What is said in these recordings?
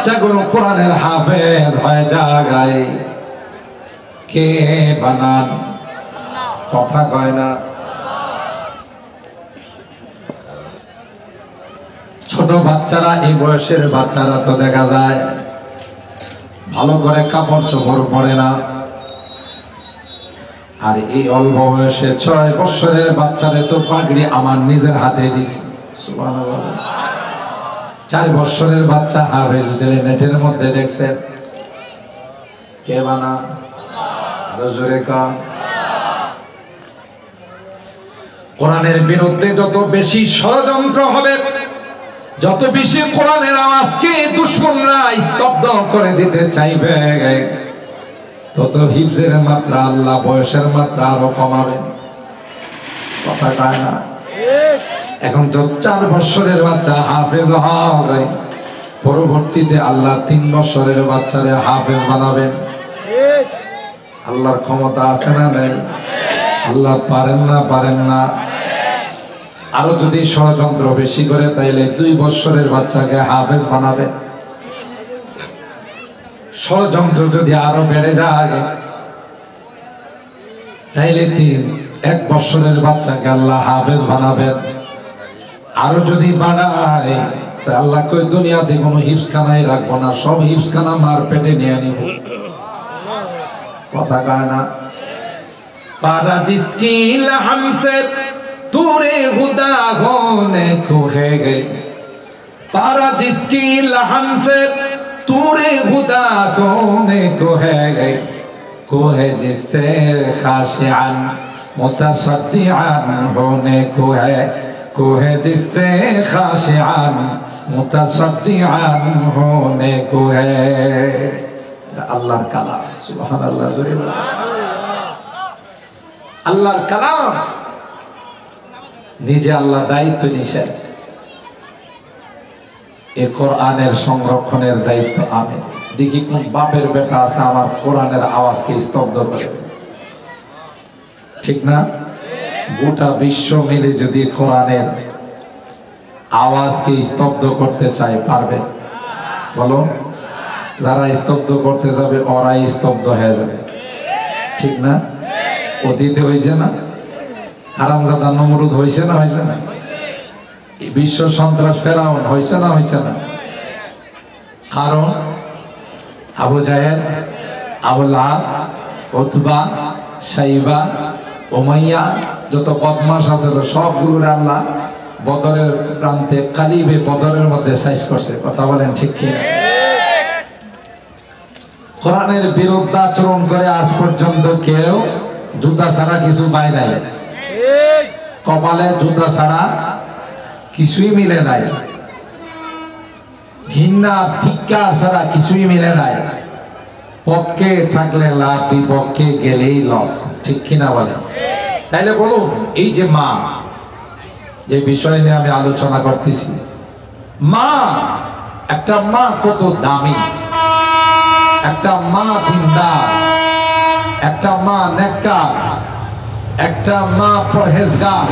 বাচ্চাগুলো কোরআনের হাফেজ হয়ে যায়। কে বানান? কথা কয় না। ছোট বাচ্চারা, এই বয়সের বাচ্চারা তো দেখা যায় ভালো করে কাপড় চোপড় পরে না, আর এই অল্প বয়সে 6 বছরের বাচ্চারে তো পাগড়ি আমার নিজের হাতে দিছি। সুবহানাল্লাহ। 4 বছরের বাচ্চা হাফেজ ছেলে নেটের মধ্যে দেখছেন। কে বানা? আরো জোরে কা। কোরআনের বিরুদ্ধে যত বেশি ষড়যন্ত্র হবে, যত বেশি কোরআনের আওয়াজকে দুশমনরা স্তব্ধ করে দিতে চাইবে, তত হিফজের মাত্রা আল্লাহ বয়সের মাত্রা আরো কমাবে। কথা কয় না। এখন তো 4 বছরের বাচ্চা হাফেজ হবে, পরবর্তীতে আল্লাহ 3 বছরের বাচ্চারে হাফেজ বানাবেন। আল্লাহর ক্ষমতা আছে না নেই? আল্লাহ পারেন না? পারেন না। আরো যদি ষড়যন্ত্র বেশি করে তাইলে 2 বছরের বাচ্চাকে হাফেজ বানাবে। ষড়যন্ত্র যদি আরো বেড়ে যায় তাইলে 1 বছরের বাচ্চাকে আল্লাহ হাফেজ বানাবেন। আরো যদি বাড়ায় তা আল্লাহ কই দুনিয়াতে কোনো হিফজখানাই রাখবো না, সব হিফজখানা মার পেটে নিয়ে নিব। কথা কয় না। পারাদিস কি লহম সে তুরে খুদা হোনে কোহে গে, পারাদিস কি লহম সে তুরে খুদা হোনে কোহে গে, কোহে জিসে খাশিআন মুতাসাদ্দিআন হোনে কোহে, কোহে জিসে খাশিআন মুতাসাদ্দিআন হোনে কোহে। আল্লাহর কালাম। সুবহানাল্লাহ। আল্লাহর কালাম। নিজে আল্লাহ দায়িত্ব নিছেন, এই কোরআনের সংরক্ষণের দায়িত্ব আমি। দেখি কোন বাপের বেটা আছে আমার কোরআনের আওয়াজকে স্তব্ধ করে। ঠিক না? গোটা বিশ্ব মিলে যদি কোরআনের আওয়াজকে স্তব্ধ করতে চায়, পারবে? বলো। যারা স্তব্ধ করতে যাবে ওরাই স্তব্ধ হয়ে যাবে। ঠিক না? অতীতে হয়েছে না? হারামজাদা নমরুদ হয়েছে না? হয়েছে না? বিশ্ব সন্ত্রাস ফেরাউন হয়েছে না? হয়েছে না? কারণ আবু জাহেল, আবু লাহাব, উতবা, শাইবা, উমাইয়া, যত বদমাশ আছে সবগুলোর আল্লাহ বদরের প্রান্তে কালিবে বদরের মধ্যে সাইজ করছে। কথা বলেন ঠিক কি? কোরআনের বিরুদ্ধে আচরণ করে আজ পর্যন্ত কেউ জুতা ছাড়া কিছু পায় নাই। কপালে জুতা ছাড়া কিছুই মিলে নাই। ঘৃণা ধিক্কার ছাড়া কিছুই মিলে নাই। পক্ষে থাকলে লাভ, বিপক্ষে গেলেই লস। ঠিক কিনা বলেন? তাইলে বলুন, এই যে মা, যে বিষয় নিয়ে আমি আলোচনা করতেছি, মা, একটা মা কত দামি, একটা মা দিনদার, একটা মা নেককার, একটা মা পরহেজগার।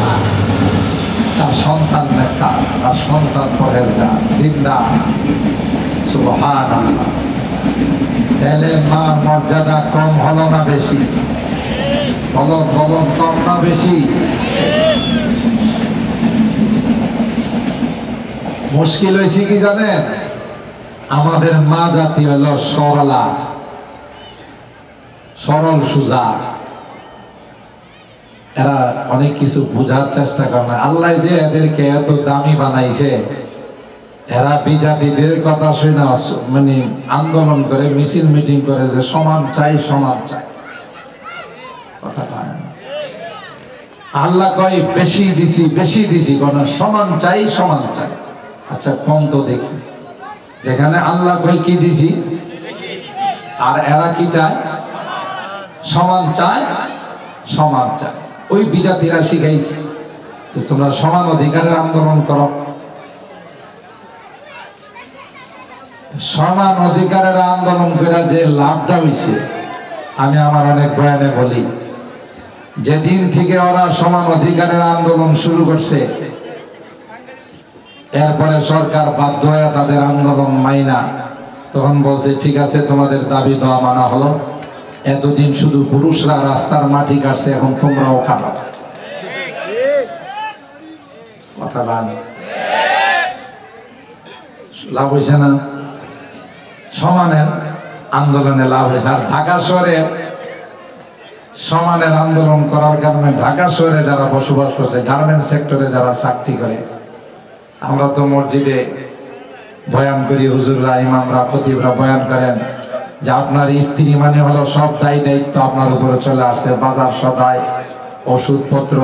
তার সন্তান নেককার, তার সন্তান পরহেজগার, দিনদার। সুবহানাল্লাহ। তাহলে মার মর্যাদা কম হলো না বেশি? বলো বলো, কম না বেশি? মুশকিল হয়েছে কি জানেন? আমাদের মা জাতি হলো সরলা, সরল সুজা। এরা অনেক কিছু বুঝার চেষ্টা করে না। আল্লাহ যে এদেরকে এত দামি বানাইছে, এরা বিজাতিদের কথা শুনে মানে আন্দোলন করে, মিছিল মিটিং করে যে সমান চাই, সমান চাই। কথা কয় না। আল্লাহ কয় বেশি দিছি, বেশি দিছি, কথা সমান চাই, সমান চাই। আচ্ছা কম তো দেখি। যেখানে আল্লাহ কয় কি দিছি, আর এরা কি চায়? সমান চায়, সমান চায়। ওই বিজাতিরা শিখাইছে তো তোমরা সমান অধিকারের আন্দোলন করো। সমান অধিকারের আন্দোলন করে যে লাভটা হয়েছে, আমি আমার অনেক বয়ানে বলি, যেদিন থেকে ওরা সমান অধিকারের আন্দোলন শুরু করছে, এরপরে সরকার বাধ্য হয়ে তাদের আন্দোলন মাইনা তখন বলছে ঠিক আছে, তোমাদের দাবি দেওয়া মানা হলো। এতদিন শুধু পুরুষরা রাস্তার মাটি কাটছে, এখন তোমরাও কাটো। কথা লাভ হয়েছে না? সমানের আন্দোলনে লাভ হয়েছে। আর ঢাকা শহরে সমানের আন্দোলন করার কারণে ঢাকা শহরে যারা বসবাস করছে, গার্মেন্টস সেক্টরে যারা চাকরি করে, আমরা তো মসজিদে বয়ান করি, হুজুররা, ইমামরা, খতিবরা বয়ান করেন যে আপনার স্ত্রী মানে হলো সব দায়িত্ব আপনার উপরে চলে আসছে, বাজার সদাই, ওষুধপত্র,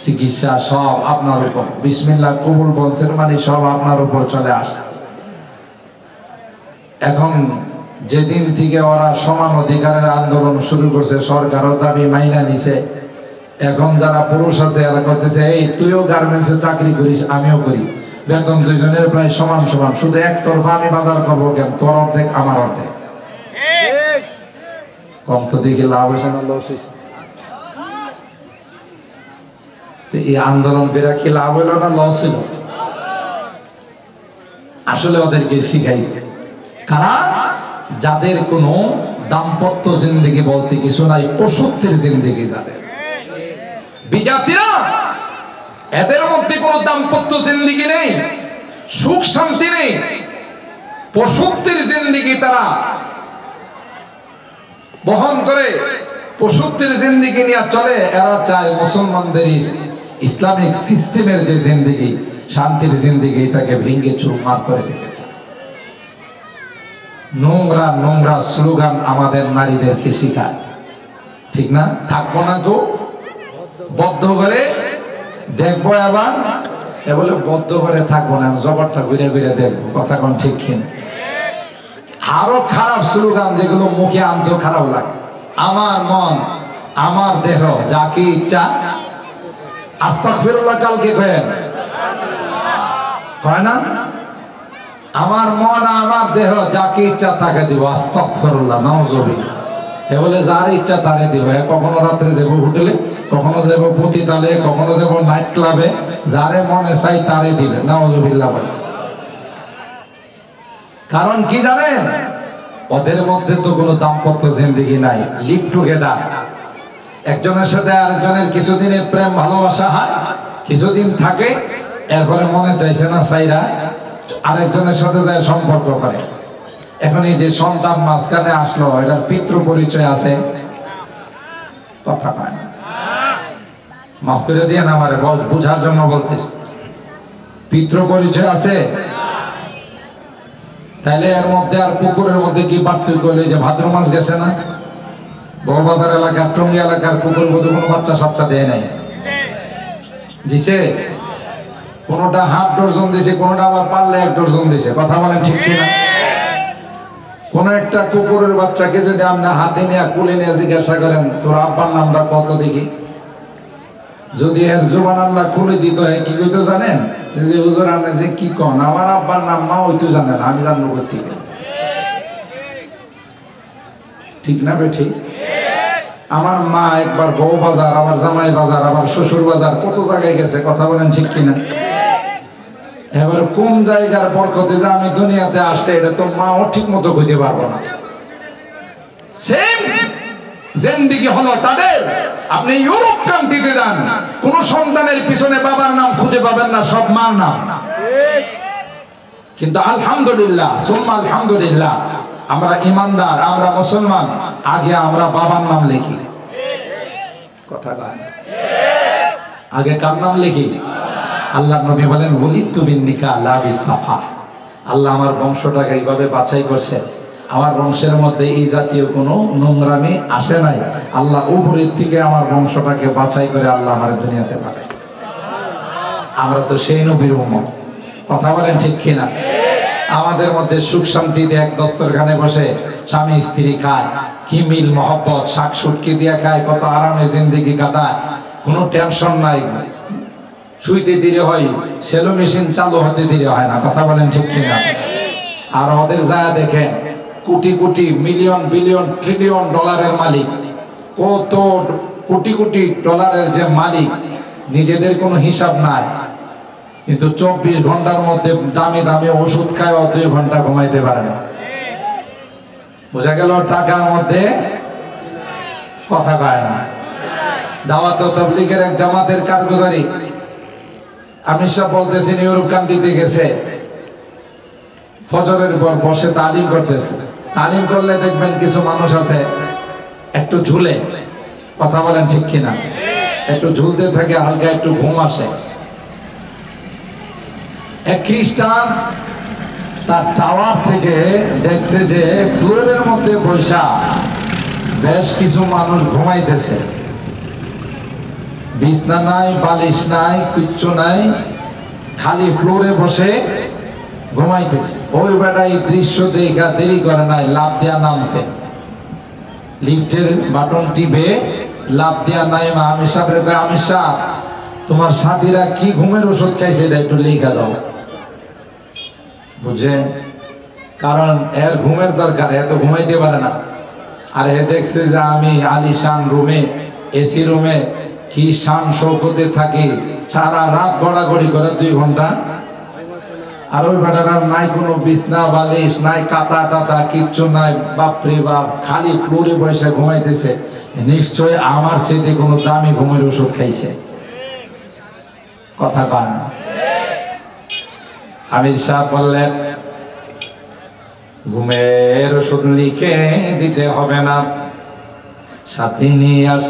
চিকিৎসা সব আপনার উপর, বিসমিল্লাহ কবুল বলছেন মানে সব আপনার উপর চলে আসছে। এখন যেদিন থেকে ওরা সমান অধিকারের আন্দোলন শুরু করছে, সরকারও দাবি মাইনা নিছে, এখন যারা পুরুষ আছে এরা করতেছে এই তুইও গার্মেন্টসে চাকরি করিস, আমিও করি, বেতন দুইজনের প্রায় সমান সমান, শুধু একতরফা আমি বাজার করবো কেন, তোর অর্ধেক আমার অর্ধেক। কম তো দেখি লাভ হয়েছে না লস হয়েছে? এই আন্দোলন করে কি লাভ হইল না লস হইল? আসলে ওদেরকে শিখাইছে কারা? যাদের কোনো দাম্পত্য জিন্দেগি বলতে কিছু নাই, পশুত্বের জিন্দেগি যাদের, বিজাতিরা, এদের মধ্যে কোনো দাম্পত্য জিন্দেগি নেই, সুখ শান্তি নেই, পশুত্বের জিন্দেগি তারা বহন করে, পশুত্বের জিন্দেগি নিয়ে চলে। এরা চায় মুসলমানদের ইসলামিক সিস্টেমের যে জিন্দেগি, শান্তির জিন্দেগি, এটাকে ভেঙে চুরমার করে দিতে চায়। নোংরা নোংরা স্লোগান আমাদের নারীদেরকে শিখায়, ঠিক না? থাকবো না গো বদ্ধ করে দেখবো, আবার এ বলে বদ্ধ করে থাকবো না, জগৎটা ঘুরে ঘুরে দেখবো। কথা কোন ঠিক কিনা? আরো খারাপ স্লোগান যেগুলো মুখে আনতে খারাপ লাগে, আমার মন আমার দেহ যাকে ইচ্ছা, আস্তাগফিরুল্লাহ কালকে কয় না, আমার মন আমার দেহ যাকে ইচ্ছা তাকে দিব, আস্তাগফিরুল্লাহ, নাউযুবিল্লাহ। এ বলে যার ইচ্ছা তারে দিব। কখনো রাত্রে যাবো হোটেলে, কখনো যাবো পতিতালে, কখনো যাবো নাইট ক্লাবে, যারে মনে চাই তারে দিবে, নাউযুবিল্লাহ বলে। কারণ কি জানেন? ওদের মধ্যে তো কোনো দাম্পত্য জিন্দেগি নাই, লিভ টুগেদার। একজনের সাথে আরেকজনের কিছুদিনের প্রেম ভালোবাসা হয়, কিছুদিন থাকে, এরপরে মনে চাইছে না চাইরা আরেকজনের সাথে যায় সম্পর্ক করে। এখন এই যে সন্তান মাঝখানে আসলো, এটার পিতৃ পরিচয় আছে, কথা পায় না। মাফ করে দিয়ে না, আমার বুঝার জন্য বলতেছি, পিতৃ পরিচয় আছে। তাইলে এর মধ্যে আর কুকুরের মধ্যে কি পার্থক্য হলো? যে ভাদ্র মাস গেছে না, বড়বাজার এলাকার, টঙ্গী এলাকার কুকুর মধ্যে কোনো বাচ্চা সাচ্চা দেয় নাই, দিছে? কোনোটা হাফ ডজন দিছে, কোনোটা আবার পারলে 1 ডজন দিছে। কথা বলেন ঠিক কিনা? কোন একটা কুকুরের বাচ্চাকে যদি আপনার হাতে নিয়ে কুলে নিয়ে জিজ্ঞাসা করেন তোর আব্বার নামটা কত দেখি, যদি এর জুবান আল্লাহ খুলে দিত, কি কইতো জানেন? যে হুজুর আপনি যে কি কন, আমার আব্বার নাম মা ওই তো জানেন, আমি জানবো কোথেকে? ঠিক না বে ঠিক? আমার মা একবার বউ বাজার, আবার জামাই বাজার, আবার শ্বশুর বাজার, কত জায়গায় গেছে। কথা বলেন ঠিক কিনা? এবার কোন জায়গার বরকতে যে আমি দুনিয়াতে আসছে, এটা তো মাও ঠিক মতো কইতে পারবো না। সেম জিন্দেগি হলো তাদের। আপনি ইউরোপ কান্ট্রিতে যান, কোন সন্তানের পিছনে বাবার নাম খুঁজে পাবেন না, সব মার নাম। কিন্তু আলহামদুলিল্লাহ, সুম্মা আলহামদুলিল্লাহ, আমরা ইমানদার, আমরা মুসলমান, আগে আমরা বাবার নাম লিখি। কথা বলেন, আগে কার নাম লিখি? আল্লাহ নবী বলেন ওয়ালিদতু বিন নিকাহ লা বিসাফা। আল্লাহ আমার বংশটাকে এইভাবে বাছাই করছে, আমার বংশের মধ্যে এই জাতীয় কোনো নোংরামি আসে নাই। আল্লাহ উপরের থেকে আমার বংশটাকে বাছাই করে আল্লাহ আমার দুনিয়াতে পাঠায়। আমরা তো সেই নবীর উম্মত। কথা বলেন ঠিক কিনা? আমাদের মধ্যে সুখ শান্তিতে এক দস্তরখানে বসে স্বামী স্ত্রী খায়, কি মিল মহব্বত, শাক সুটকি দিয়ে খায়, কত আরামে জিন্দেগি কাটায়, কোনো টেনশন নাই। শুইতে দেরি হয়, সেলো মেশিন চালু হতে দেরি হয় না। কথা বলেন ঠিক কিনা? আর ওদের যা দেখেন, crore crore, million billion trillion ডলারের মালিক, কত কোটি কোটি ডলারের যে মালিক, নিজেদের কোনো হিসাব নাই, কিন্তু 24 ঘন্টার মধ্যে দামি দামি ওষুধ খায়, 2 ঘন্টা ঘুমাইতে পারে না। বোঝা গেল টাকার মধ্যে কথা কয় না। দাওয়াত ও তাবলীগের এক জামাতের কারগুজারি আমির সাহেব বলতেছেন ইউরোপ কান্ট্রিতে গেছে, ফজরের পর বসে তালিম করতেছে। তালিম করলে দেখবেন কিছু মানুষ আছে একটু ঝুলে, কথা বলেন ঠিক কিনা, একটু ঝুলতে থাকে, হালকা একটু ঘুম আসে। এক খ্রিস্টান তার টাওয়ার থেকে দেখছে যে ফ্লোরের মধ্যে বসা বেশ কিছু মানুষ ঘুমাইতেছে, বিছনা নাই, বালিশ নাই, কিচ্ছু নাই, খালি ফ্লোরে বসে ঘুমাইতেছে। ওই বেটা এই দৃশ্য দেখা দেরি করে নাই, লাফ দেয়া নামছে, লিফটের বাটন টিপে লাফ দেয়া নাই। আমির সাহেব কয়, আমির সাহেব তোমার সাথীরা কি ঘুমের ওষুধ খাইছে এটা একটু লেখা দাও। বুঝে, কারণ এর ঘুমের দরকার, এত ঘুমাইতে পারে না। আর এ দেখছে যে আমি আলিশান রুমে, এসি রুমে কি শান শৌকতে থাকি, সারা রাত গড়াগড়ি করে 2 ঘন্টা। আর ওই বেটার নাই কোনো বিছনা বালিশ নাই, কাতা টাতা কিচ্ছু নাই, বাপরে বাপ, খালি ফ্লোরে বসে ঘুমাইতেছে। নিশ্চয় আমার চেয়ে কোনো দামি ঘুমের ওষুধ খাইছে, কথা পান। আমির সাহেব বললেন ঘুমের ওষুধ লিখে দিতে হবে না, সাথে নিয়ে আস।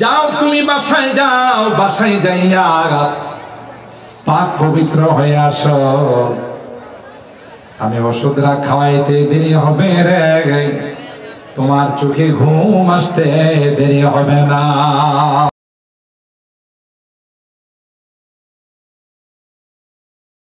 যাও তুমি বাসায় যাও, বাসায় যাইয়া পাক পবিত্র হয়ে আসো, আমি ওষুধরা খাওয়াইতে দেরি হবে রে, তোমার চোখে ঘুম আসতে দেরি হবে না।